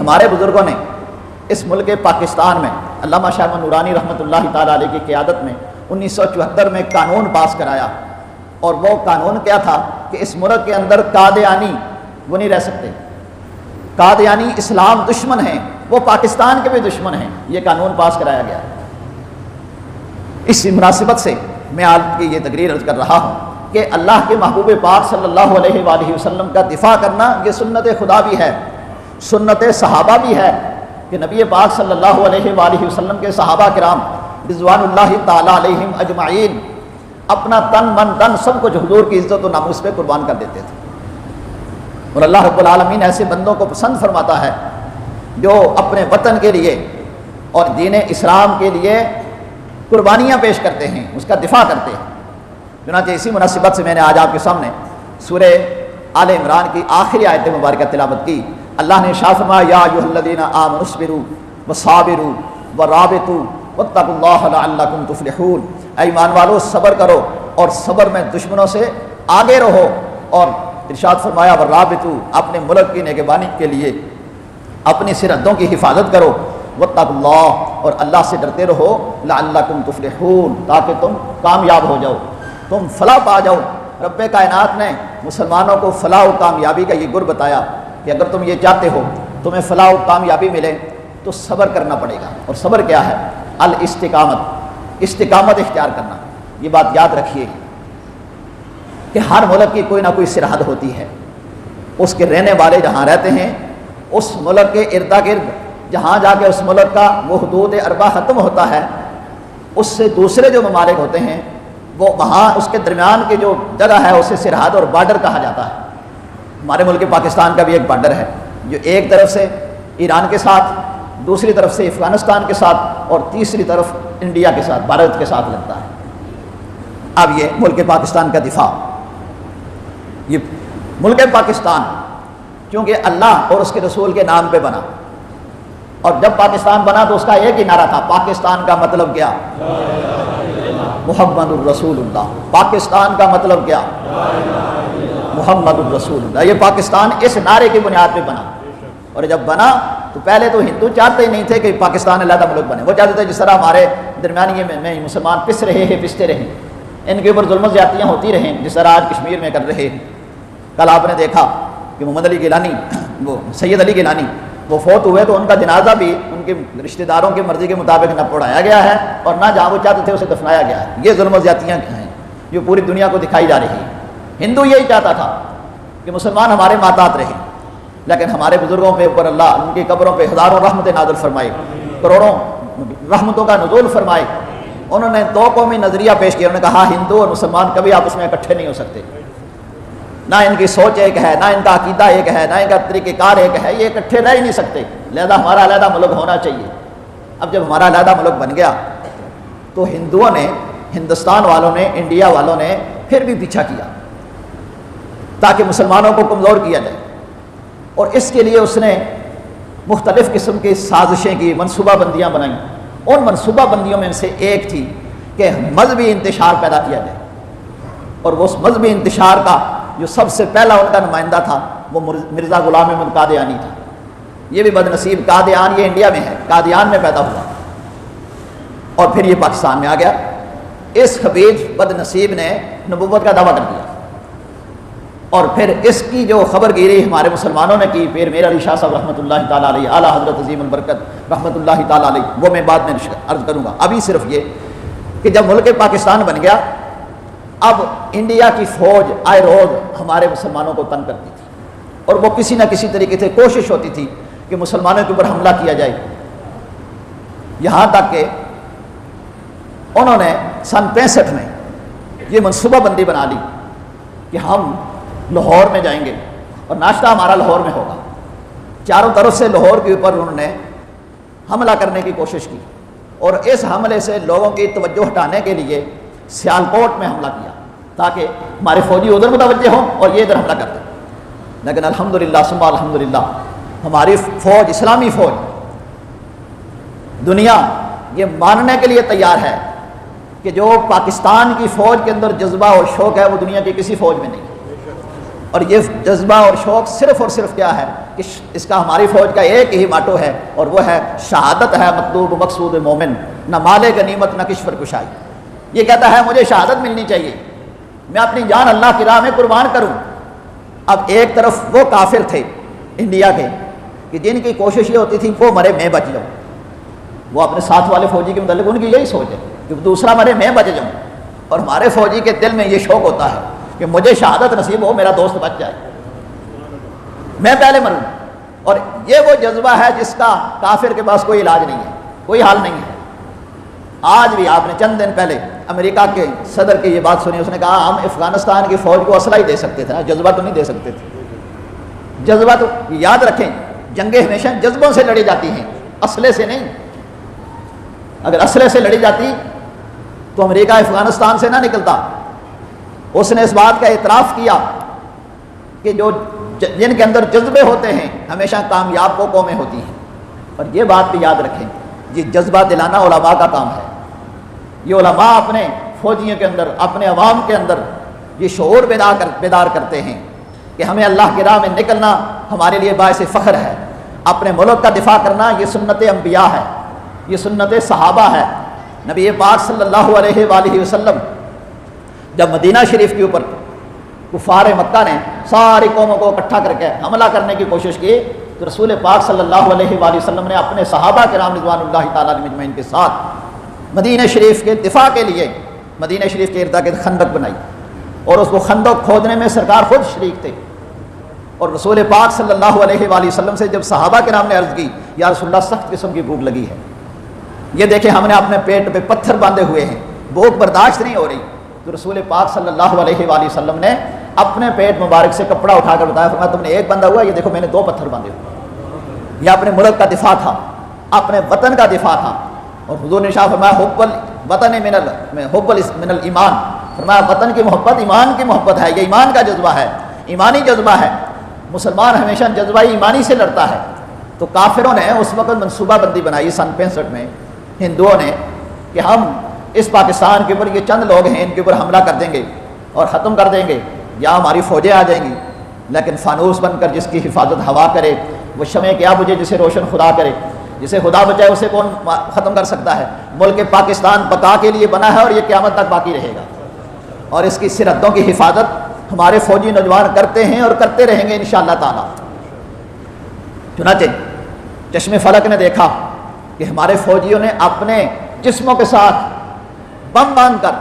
ہمارے بزرگوں نے اس ملک پاکستان میں علامہ شاہ احمد نورانی رحمۃ اللہ تعالیٰ علیہ کی قیادت میں 1974 میں قانون پاس کرایا، اور وہ قانون کیا تھا کہ اس ملک کے اندر قادیانی وہ نہیں رہ سکتے، قادیانی اسلام دشمن ہیں، وہ پاکستان کے بھی دشمن ہیں، یہ قانون پاس کرایا گیا۔ اسی مناسبت سے میں آپ کی یہ تقریر عرض کر رہا ہوں کہ اللہ کے محبوب پاک صلی اللہ علیہ وآلہ وسلم کا دفاع کرنا یہ سنت خدا بھی ہے، سنت صحابہ بھی ہے کہ نبی پاک صلی اللہ علیہ وآلہ وسلم کے صحابہ کرام رضوان اللہ تعالیٰ علیہم اجمعین اپنا تن من دن سب کچھ حضور کی عزت و ناموس پہ قربان کر دیتے تھے، اور اللہ رب العالمین ایسے بندوں کو پسند فرماتا ہے جو اپنے وطن کے لیے اور دین اسلام کے لیے قربانیاں پیش کرتے ہیں، اس کا دفاع کرتے ہیں۔ چنانچہ اسی مناسبت سے میں نے آج آپ کے سامنے سورہ آل عمران کی آخری آیت مبارکہ تلاوت کی۔ اللہ نے ارشاد فرمایا یا ایھا الذین آمنوا اصبروا وصابروا ورابطوا واتقوا اللہ لعلکم تفلحون، اے ایمان والو صبر کرو اور صبر میں دشمنوں سے آگے رہو، اور ارشاد فرمایا ورابطوا اپنے ملک کی نگہبانی کے لیے اپنی سرحدوں کی حفاظت کرو، واتقوا اللہ اور اللہ سے ڈرتے رہو، لعلکم تفلحون تاکہ تم کامیاب ہو جاؤ، تم فلاح پا جاؤ۔ رب کائنات نے مسلمانوں کو فلاح و کامیابی کا یہ گر بتایا کہ اگر تم یہ چاہتے ہو تمہیں فلاح و کامیابی ملے تو صبر کرنا پڑے گا، اور صبر کیا ہے؟ الاستقامت، استقامت اختیار کرنا۔ یہ بات یاد رکھیے کہ ہر ملک کی کوئی نہ کوئی سرحد ہوتی ہے، اس کے رہنے والے جہاں رہتے ہیں اس ملک کے ارد گرد جہاں جا کے اس ملک کا وہ حدود اربع ختم ہوتا ہے، اس سے دوسرے جو ممالک ہوتے ہیں وہ وہاں اس کے درمیان کی جو جگہ ہے اسے سرحد اور بارڈر کہا جاتا ہے۔ ہمارے ملک پاکستان کا بھی ایک بارڈر ہے جو ایک طرف سے ایران کے ساتھ، دوسری طرف سے افغانستان کے ساتھ، اور تیسری طرف انڈیا کے ساتھ، بھارت کے ساتھ لگتا ہے۔ اب یہ ملک پاکستان کا دفاع، یہ ملک پاکستان کیونکہ اللہ اور اس کے رسول کے نام پہ بنا، اور جب پاکستان بنا تو اس کا ایک ہی نعرہ تھا، پاکستان کا مطلب کیا؟ محمد الرسول اللہ۔ پاکستان کا مطلب کیا؟ محمد الرسول اللہ۔ یہ پاکستان اس نعرے کی بنیاد پہ بنا، اور جب بنا تو پہلے تو ہندو چاہتے ہی نہیں تھے کہ پاکستان علیحدہ ملک بنے، وہ چاہتے تھے جس طرح ہمارے درمیانی میں مسلمان پس رہے ہیں، پستے رہیں، ان کے اوپر ظلم و زیادتیاں ہوتی رہیں، جس طرح آج کشمیر میں کر رہے ہیں۔ کل آپ نے دیکھا کہ محمد علی گیلانی، وہ سید علی گیلانی، وہ فوت ہوئے تو ان کا جنازہ بھی ان کے رشتہ داروں کی مرضی کے مطابق نہ پڑھایا گیا ہے، اور نہ جہاں وہ چاہتے تھے اسے دفنایا گیا ہے۔ یہ ظلم و زیادتیاں ہیں جو پوری دنیا کو دکھائی جا رہی ہیں۔ ہندو یہی چاہتا تھا کہ مسلمان ہمارے ماتحت رہیں، لیکن ہمارے بزرگوں پہ اوپر اللہ ان کی قبروں پہ ہزاروں رحمتیں نازل فرمائے، کروڑوں رحمتوں کا نزول فرمائے۔ انہوں نے دو قومی نظریہ پیش کیا، انہوں نے کہا ہندو اور مسلمان کبھی آپس میں اکٹھے نہیں ہو سکتے، نہ ان کی سوچ ایک ہے، نہ ان کا عقیدہ ایک ہے، نہ ان کا طریقہ کار ایک ہے، یہ اکٹھے رہ ہی نہیں سکتے، لہذا ہمارا علیحدہ ملک ہونا چاہیے۔ اب جب ہمارا علیحدہ ملک بن گیا تو ہندوؤں نے، ہندوستان والوں نے، انڈیا والوں نے پھر بھی پیچھا کیا تاکہ مسلمانوں کو کمزور کیا جائے، اور اس کے لیے اس نے مختلف قسم کی سازشیں کی، منصوبہ بندیاں بنائیں۔ ان منصوبہ بندیوں میں سے ایک تھی کہ مذہبی انتشار پیدا کیا جائے، اور وہ اس مذہبی انتشار کا جو سب سے پہلا ان کا نمائندہ تھا وہ مرزا غلام احمد قادیانی تھا۔ یہ بھی بدنصیب قادیان، یہ انڈیا میں ہے، قادیان میں پیدا ہوا اور پھر یہ پاکستان میں آ گیا۔ اس خبیث بدنصیب نے نبوت کا دعویٰ کر دیا، اور پھر اس کی جو خبر گیری ہمارے مسلمانوں نے کی، پیر میر علی شاہ صاحب رحمۃ اللہ تعالیٰ علیہ، اعلیٰ حضرت عظیم البرکت رحمۃ اللہ تعالیٰ علیہ، وہ میں بعد میں عرض کروں گا۔ ابھی صرف یہ کہ جب ملک پاکستان بن گیا، اب انڈیا کی فوج آئے روز ہمارے مسلمانوں کو تنگ کرتی تھی، اور وہ کسی نہ کسی طریقے سے کوشش ہوتی تھی کہ مسلمانوں کے اوپر حملہ کیا جائے، یہاں تک کہ انہوں نے سن 65 میں یہ منصوبہ بندی بنا لی کہ ہم لاہور میں جائیں گے اور ناشتہ ہمارا لاہور میں ہوگا۔ چاروں طرف سے لاہور کے اوپر انہوں نے حملہ کرنے کی کوشش کی، اور اس حملے سے لوگوں کی توجہ ہٹانے کے لیے سیالکوٹ میں حملہ کیا تاکہ ہمارے فوجی ادھر متوجہ ہوں اور یہ ادھر حملہ کرتے۔ لیکن الحمدللہ ثم الحمدللہ ہماری فوج، اسلامی فوج، دنیا یہ ماننے کے لیے تیار ہے کہ جو پاکستان کی فوج کے اندر جذبہ اور شوق ہے وہ دنیا کی کسی فوج میں نہیں، اور یہ جذبہ اور شوق صرف اور صرف کیا ہے کہ کہ اس کا ہماری فوج کا ایک ہی ماٹو ہے اور وہ ہے شہادت ہے مطلوب مقصود مومن، نہ مال غنیمت نہ کشور کشائی۔ یہ کہتا ہے مجھے شہادت ملنی چاہیے، میں اپنی جان اللہ کی راہ میں قربان کروں۔ اب ایک طرف وہ کافر تھے انڈیا کے کہ جن کی کوشش یہ ہوتی تھی وہ مرے میں بچ جاؤں، وہ اپنے ساتھ والے فوجی کے متعلق ان کی یہی سوچ ہے کہ دوسرا مرے میں بچ جاؤں، اور ہمارے فوجی کے دل میں یہ شوق ہوتا ہے کہ مجھے شہادت نصیب ہو، میرا دوست بچ جائے، میں پہلے مروں۔ اور یہ وہ جذبہ ہے جس کا کافر کے پاس کوئی علاج نہیں ہے، کوئی حل نہیں ہے۔ آج بھی آپ نے چند دن پہلے امریکہ کے صدر کی یہ بات سنی، اس نے کہا ہم افغانستان کی فوج کو اسلحہ ہی دے سکتے تھے، جذبہ تو نہیں دے سکتے تھے۔ جذبہ تو یاد رکھیں، جنگیں ہمیشہ جذبوں سے لڑی جاتی ہیں، اسلحے سے نہیں۔ اگر اسلحے سے لڑی جاتی تو امریکہ افغانستان سے نہ نکلتا۔ اس نے اس بات کا اعتراف کیا کہ جن کے اندر جذبے ہوتے ہیں ہمیشہ کامیاب وہ قومیں ہوتی ہیں۔ اور یہ بات بھی یاد رکھیں، یہ جذبہ دلانا علماء کا کام ہے۔ یہ علماء اپنے فوجیوں کے اندر، اپنے عوام کے اندر یہ شعور بیدار کرتے ہیں کہ ہمیں اللہ کی راہ میں نکلنا ہمارے لیے باعث فخر ہے۔ اپنے ملک کا دفاع کرنا یہ سنت انبیاء ہے، یہ سنت صحابہ ہے۔ نبی پاک صلی اللہ علیہ وآلہ وسلم جب مدینہ شریف کے اوپر کفار مکہ نے ساری قوموں کو اکٹھا کر کے حملہ کرنے کی کوشش کی تو رسول پاک صلی اللہ علیہ وآلہ وسلم نے اپنے صحابہ کرام رضوان اللہ تعالیٰ علیہم اجمعین کے ساتھ مدینہ شریف کے دفاع کے لیے مدینہ شریف کے ارد گرد خندق بنائی، اور اس کو خندق کھودنے میں سرکار خود شریک تھے۔ اور رسول پاک صلی اللہ علیہ وآلہ وسلم سے جب صحابہ کرام نے عرض کی یا رسول اللہ سخت قسم کی بھوک لگی ہے، یہ دیکھیں ہم نے اپنے پیٹ پہ پتھر باندھے ہوئے ہیں، بھوک برداشت نہیں ہو رہی، تو رسول پاک صلی اللہ علیہ وآلہ وسلم نے اپنے پیٹ مبارک سے کپڑا اٹھا کر بتایا، فرمایا تم نے ایک بندہ ہوا، یہ دیکھو میں نے 2 پتھر باندھے ہوئے۔ یہ اپنے ملک کا دفاع تھا، اپنے وطن کا دفاع تھا۔ اور حضور نے شاہ فرمایا حب الوطن من الایمان، فرمایا وطن کی محبت ایمان کی محبت ہے، یہ ایمان کا جذبہ ہے، ایمانی جذبہ ہے۔ مسلمان ہمیشہ جذبہ ایمانی سے لڑتا ہے۔ تو کافروں نے اس وقت منصوبہ بندی بنائی سن 65 میں ہندوؤں نے کہ ہم اس پاکستان کے اوپر یہ چند لوگ ہیں ان کے اوپر حملہ کر دیں گے اور ختم کر دیں گے، یا ہماری فوجیں آ جائیں گی، لیکن فانوس بن کر جس کی حفاظت ہوا کرے وہ شمع کیا بجھے جسے روشن خدا کرے، جسے خدا بچائے اسے کون ختم کر سکتا ہے۔ ملک پاکستان بقا کے لیے بنا ہے اور یہ قیامت تک باقی رہے گا، اور اس کی سرحدوں کی حفاظت ہمارے فوجی نوجوان کرتے ہیں اور کرتے رہیں گے انشاءاللہ تعالی۔ چنانچہ چشم فلک نے دیکھا کہ ہمارے فوجیوں نے اپنے جسموں کے ساتھ بم باندھ کر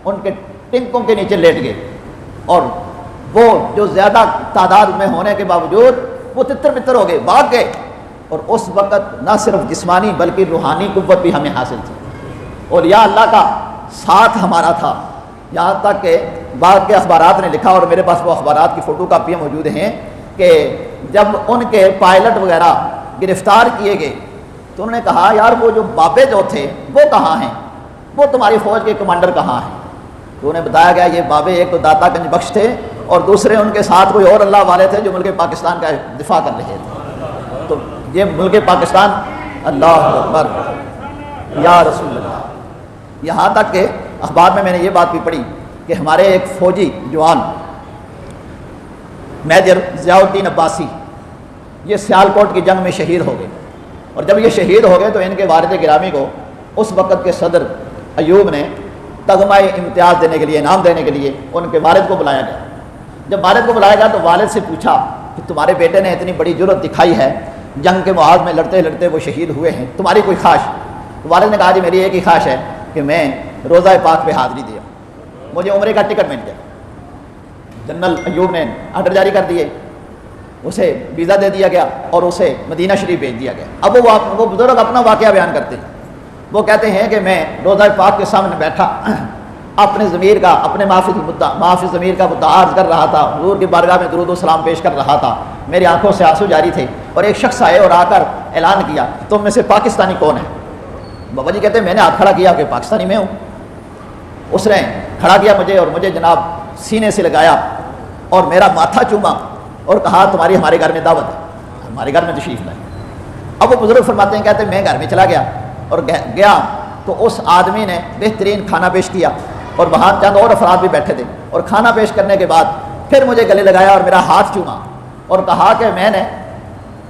ان کے ٹنکوں کے نیچے لیٹ گئے، اور وہ جو زیادہ تعداد میں ہونے کے باوجود وہ تتر بتر ہو گئے، بھاگ گئے۔ اور اس وقت نہ صرف جسمانی بلکہ روحانی قوت بھی ہمیں حاصل تھی، اور یا اللہ کا ساتھ ہمارا تھا۔ یہاں تک کہ بعض کے اخبارات نے لکھا، اور میرے پاس وہ اخبارات کی فوٹو کاپیاں موجود ہیں، کہ جب ان کے پائلٹ وغیرہ گرفتار کیے گئے تو انہوں نے کہا یار وہ جو بابے جو تھے وہ کہاں ہیں، وہ تمہاری فوج کے کمانڈر کہاں ہیں؟ تو انہیں بتایا گیا یہ بابے ایک تو داتا گنج بخش تھے اور دوسرے ان کے ساتھ کوئی اور اللہ والے تھے جو ملک پاکستان کا دفاع کر رہے تھے۔ تو یہ ملک پاکستان، اللہ اکبر یا رسول اللہ۔ یہاں تک کہ اخبار میں نے یہ بات بھی پڑھی کہ ہمارے ایک فوجی جوان میجر ضیاء الدین عباسی یہ سیالکوٹ کی جنگ میں شہید ہو گئے، اور جب یہ شہید ہو گئے تو ان کے والد گرامی کو اس وقت کے صدر ایوب نے تغمہ امتیاز دینے کے لیے، انعام دینے کے لیے ان کے والد کو بلایا گیا۔ جب والد کو بلایا گیا تو والد سے پوچھا کہ تمہارے بیٹے نے اتنی بڑی جرأت دکھائی ہے، جنگ کے محاذ میں لڑتے لڑتے وہ شہید ہوئے ہیں، تمہاری کوئی خواہش؟ تو والد نے کہا جی میری ایک ہی خواہش ہے کہ میں روزہ پاک پہ حاضری دیا، مجھے عمرے کا ٹکٹ مل جائے۔ جنرل ایوب نے آرڈر جاری کر دیے، اسے ویزا دے دیا گیا اور اسے مدینہ شریف بھیج دیا گیا۔ اب وہ بزرگ اپنا واقعہ بیان کرتے ہیں، وہ کہتے ہیں کہ میں روزہ پاک کے سامنے بیٹھا، اپنے ضمیر کا، اپنے معافی ضمیر کا مدعا عرض کر رہا تھا، حضور کی بارگاہ میں درود و سلام پیش کر رہا تھا، میری آنکھوں سے آنسو جاری تھے، اور ایک شخص آئے اور آ کر اعلان کیا تم میں سے پاکستانی کون ہے؟ بابا جی کہتے ہیں میں نے ہاتھ کھڑا کیا کہ پاکستانی میں ہوں۔ اس نے کھڑا کیا مجھے اور مجھے جناب سینے سے لگایا اور میرا ماتھا چوما اور کہا تمہاری ہمارے گھر میں دعوت ہے، ہمارے گھر میں تشریف لائے۔ اب وہ بزرگ فرماتے ہیں، کہتے ہیں میں گھر میں چلا گیا اور گیا تو اس آدمی نے بہترین کھانا پیش کیا، اور وہاں چند اور افراد بھی بیٹھے تھے، اور کھانا پیش کرنے کے بعد پھر مجھے گلے لگایا اور میرا ہاتھ چوما اور کہا کہ میں نے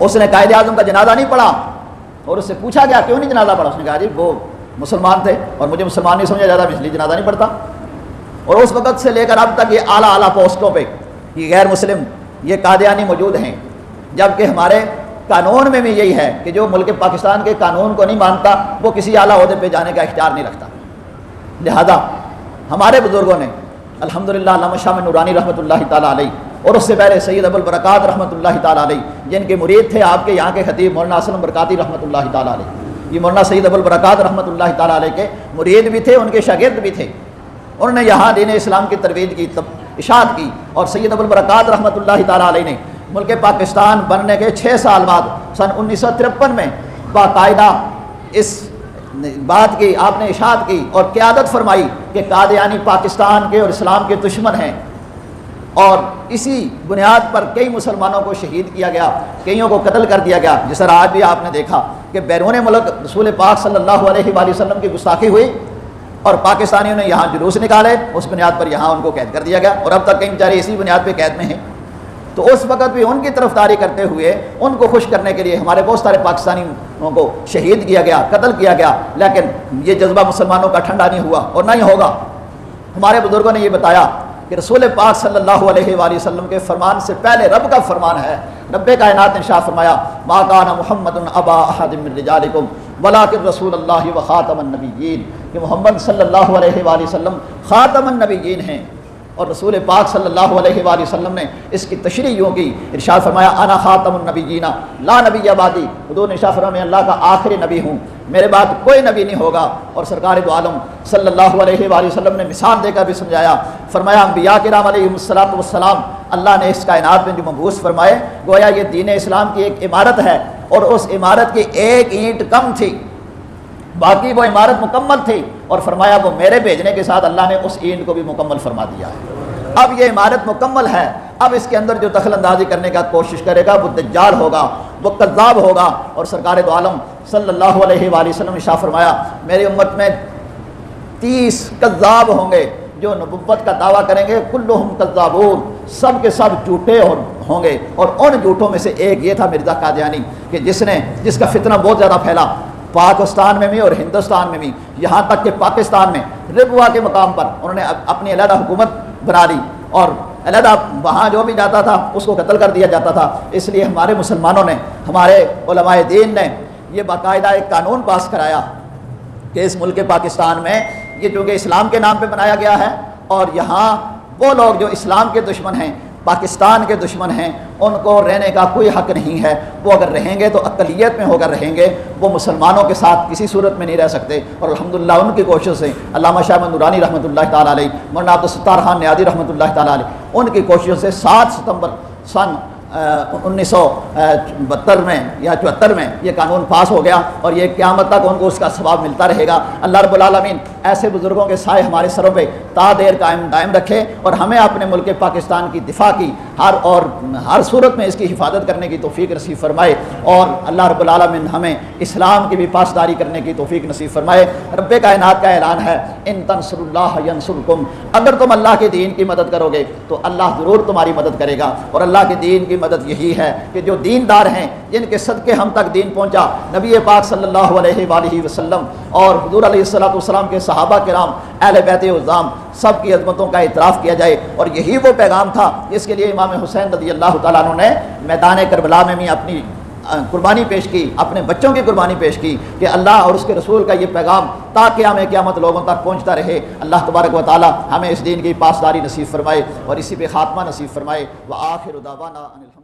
اس نے قائد اعظم کا جنازہ نہیں پڑھا اور اس سے پوچھا گیا کیوں نہیں جنازہ پڑھا؟ اس نے کہا جی وہ مسلمان تھے اور مجھے مسلمان نہیں سمجھا جاتا، میں اس لیے جنازہ نہیں پڑھتا۔ اور اس وقت سے لے کر اب تک یہ اعلیٰ پوسٹوں پہ یہ غیر مسلم یہ قادیانی موجود ہیں، جبکہ ہمارے قانون میں بھی یہی ہے کہ جو ملک پاکستان کے قانون کو نہیں مانتا وہ کسی اعلیٰ عہدے پہ جانے کا اختیار نہیں رکھتا۔ لہذا ہمارے بزرگوں نے الحمدللہ علامہ شاہ نورانی رحمۃ اللہ تعالیٰ علیہ اور اس سے پہلے سید ابو البرکات رحمۃ اللہ تعالیٰ علیہ جن کے مرید تھے آپ کے یہاں کے خطیب مولانا اسلم برکاتی رحمۃ اللہ تعالیٰ علیہ، یہ مولانا سید ابو البرکات رحمۃ اللہ تعالیٰ علیہ کے مرید بھی تھے، ان کے شاگرد بھی تھے۔ انہوں نے یہاں دین اسلام کی ترویج کی، اشاعت کی، اور سید ابو البرکات رحمۃ اللہ تعالیٰ علیہ نے ملک پاکستان بننے کے 6 سال بعد سن 1953 میں باقاعدہ اس بات کی آپ نے اشاعت کی اور قیادت فرمائی کہ قادیانی پاکستان کے اور اسلام کے دشمن ہیں، اور اسی بنیاد پر کئی مسلمانوں کو شہید کیا گیا، کئیوں کو قتل کر دیا گیا، جس طرح آج بھی آپ نے دیکھا کہ بیرون ملک رسول پاک صلی اللہ علیہ وآلہ وسلم کی گستاخی ہوئی اور پاکستانیوں نے یہاں جلوس نکالے، اس بنیاد پر یہاں ان کو قید کر دیا گیا، اور اب تک کئی بیچارے اسی بنیاد پہ قید میں ہیں۔ تو اس وقت بھی ان کی طرفداری کرتے ہوئے ان کو خوش کرنے کے لیے ہمارے بہت سارے پاکستانیوں کو شہید کیا گیا، قتل کیا گیا، لیکن یہ جذبہ مسلمانوں کا ٹھنڈا نہیں ہوا اور نہ ہی ہوگا۔ ہمارے بزرگوں نے یہ بتایا کہ رسول پاک صلی اللہ علیہ وآلہ وسلم کے فرمان سے پہلے رب کا فرمان ہے۔ رب کائنات نے ارشاد فرمایا ما کان محمد ابا احد من رجالکم ولکن رسول اللہ و خاتم النبیین، کہ محمد صلی اللہ علیہ وآلہ وسلم خاتم النبیین ہیں، اور رسول پاک صلی اللہ علیہ وآلہ وسلم نے اس کی تشریح یوں کی، ارشاد فرمایا انا خاتم النبیین لا نبی بعدی، حضور نے ارشاد فرمایا میں اللہ کا آخری نبی ہوں، میرے بعد کوئی نبی نہیں ہوگا۔ اور سرکار دو عالم صلی اللہ علیہ وآلہ وسلم نے مثال دے کر بھی سمجھایا، فرمایا انبیاء کرام علیہم الصلوۃ والسلام اللہ نے اس کائنات میں جو مبعوث فرمائے گویا یہ دین اسلام کی ایک عمارت ہے، اور اس عمارت کی ایک اینٹ کم تھی، باقی وہ عمارت مکمل تھی، اور فرمایا وہ میرے بھیجنے کے ساتھ اللہ نے اس اینٹ کو بھی مکمل فرما دیا ہے۔ اب یہ عمارت مکمل ہے، اب اس کے اندر جو دخل اندازی کرنے کا کوشش کرے گا وہ دجال ہوگا، وہ کذاب ہوگا۔ اور سرکار دو عالم صلی اللہ علیہ وآلہ وسلم نے ارشاد فرمایا میری امت میں 30 کذاب ہوں گے جو نبوت کا دعویٰ کریں گے، کلہم کذابون، سب کے سب جھوٹے ہوں گے، اور ان جھوٹوں میں سے ایک یہ تھا مرزا قادیانی کہ جس کا فتنہ بہت زیادہ پھیلا پاکستان میں بھی اور ہندوستان میں بھی، یہاں تک کہ پاکستان میں ربوا کے مقام پر انہوں نے اپنی علیحدہ حکومت بنا لی، اور علیحدہ وہاں جو بھی جاتا تھا اس کو قتل کر دیا جاتا تھا۔ اس لیے ہمارے مسلمانوں نے، ہمارے علماء دین نے یہ باقاعدہ ایک قانون پاس کرایا کہ اس ملک پاکستان میں یہ چونکہ اسلام کے نام پہ بنایا گیا ہے، اور یہاں وہ لوگ جو اسلام کے دشمن ہیں، پاکستان کے دشمن ہیں، ان کو رہنے کا کوئی حق نہیں ہے۔ وہ اگر رہیں گے تو اقلیت میں ہو کر رہیں گے، وہ مسلمانوں کے ساتھ کسی صورت میں نہیں رہ سکتے۔ اور الحمدللہ ان کی کوشش سے علامہ شاہ نورانی رحمۃ اللہ تعالیٰ علیہ، مولانا عبدالستار خان نیادی رحمۃ اللہ تعالیٰ علیہ، ان کی کوششوں سے 7 ستمبر سن 1972 میں یا 74 میں یہ قانون پاس ہو گیا، اور یہ قیامت تک ان کو اس کا ثواب ملتا رہے گا۔ اللہ رب العالمین ایسے بزرگوں کے سائے ہمارے سروں پہ تا دیر دائم رکھے، اور ہمیں اپنے ملک پاکستان کی دفاع کی ہر صورت میں اس کی حفاظت کرنے کی توفیق نصیب فرمائے، اور اللہ رب العالمین ہمیں اسلام کی بھی پاسداری کرنے کی توفیق نصیب فرمائے۔ رب کائنات کا اعلان ہے ان تنصر اللہ ینصرکم، اگر تم اللہ کے دین کی مدد کرو گے تو اللہ ضرور تمہاری مدد کرے گا۔ اور اللہ کے دین کی مدد یہی ہے کہ جو دیندار ہیں، جن کے صدقے ہم تک دین پہنچا، نبی پاک صلی اللہ علیہ وآلہ وسلم اور حضور علیہ الصلوۃ والسلام کے صحابہ کرام، اہل بیت عظام، سب کی عظمتوں کا اعتراف کیا جائے۔ اور یہی وہ پیغام تھا جس کے لیے امام حسین رضی اللہ تعالیٰ عنہ نے میدان کربلا میں بھی اپنی قربانی پیش کی، اپنے بچوں کی قربانی پیش کی کہ اللہ اور اس کے رسول کا یہ پیغام تا قیامت لوگوں تک پہنچتا رہے۔ اللہ تبارک و تعالیٰ ہمیں اس دین کی پاسداری نصیب فرمائے اور اسی پہ خاتمہ نصیب فرمائے۔ وآخر دعوانا ان الحمد